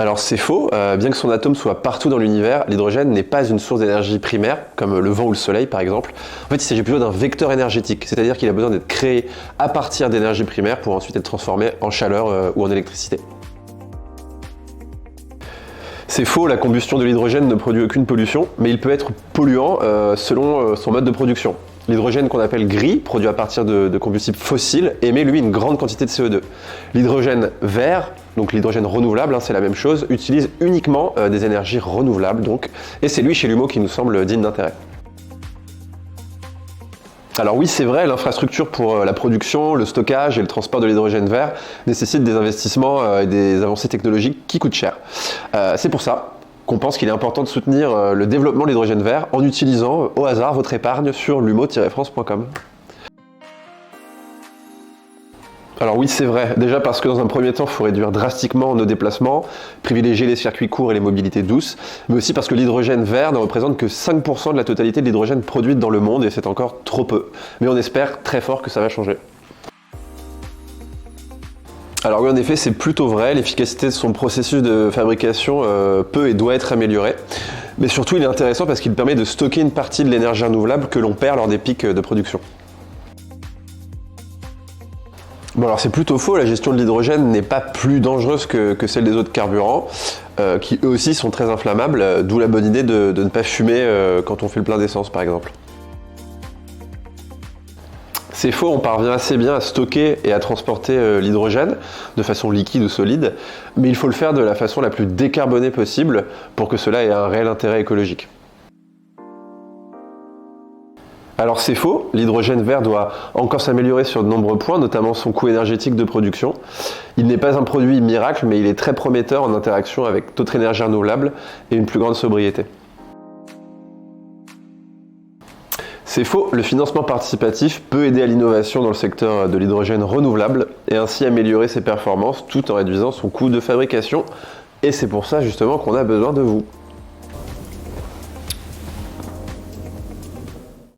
Alors c'est faux, bien que son atome soit partout dans l'univers, l'hydrogène n'est pas une source d'énergie primaire, comme le vent ou le soleil par exemple. En fait, il s'agit plutôt d'un vecteur énergétique, c'est-à-dire qu'il a besoin d'être créé à partir d'énergie primaire pour ensuite être transformé en chaleur ou en électricité. C'est faux, la combustion de l'hydrogène ne produit aucune pollution, mais il peut être polluant selon son mode de production. L'hydrogène qu'on appelle gris, produit à partir de combustibles fossiles, émet lui une grande quantité de CO2. L'hydrogène vert, donc l'hydrogène renouvelable, c'est la même chose, utilise uniquement des énergies renouvelables, et c'est lui chez Lumo qui nous semble digne d'intérêt. Alors oui, c'est vrai, l'infrastructure pour la production, le stockage et le transport de l'hydrogène vert nécessite des investissements et des avancées technologiques qui coûtent cher. C'est pour ça qu'on pense qu'il est important de soutenir le développement de l'hydrogène vert en utilisant au hasard votre épargne sur lumo-france.com. Alors oui, c'est vrai. Déjà parce que dans un premier temps, il faut réduire drastiquement nos déplacements, privilégier les circuits courts et les mobilités douces, mais aussi parce que l'hydrogène vert ne représente que 5% de la totalité de l'hydrogène produite dans le monde et c'est encore trop peu. Mais on espère très fort que ça va changer. Alors oui, en effet, c'est plutôt vrai, l'efficacité de son processus de fabrication peut et doit être améliorée. Mais surtout, il est intéressant parce qu'il permet de stocker une partie de l'énergie renouvelable que l'on perd lors des pics de production. Bon alors c'est plutôt faux, la gestion de l'hydrogène n'est pas plus dangereuse que celle des autres carburants, qui eux aussi sont très inflammables, d'où la bonne idée de ne pas fumer quand on fait le plein d'essence par exemple. C'est faux, on parvient assez bien à stocker et à transporter l'hydrogène de façon liquide ou solide, mais il faut le faire de la façon la plus décarbonée possible pour que cela ait un réel intérêt écologique. Alors c'est faux, l'hydrogène vert doit encore s'améliorer sur de nombreux points, notamment son coût énergétique de production. Il n'est pas un produit miracle, mais il est très prometteur en interaction avec d'autres énergies renouvelables et une plus grande sobriété. C'est faux, le financement participatif peut aider à l'innovation dans le secteur de l'hydrogène renouvelable et ainsi améliorer ses performances tout en réduisant son coût de fabrication. Et c'est pour ça justement qu'on a besoin de vous.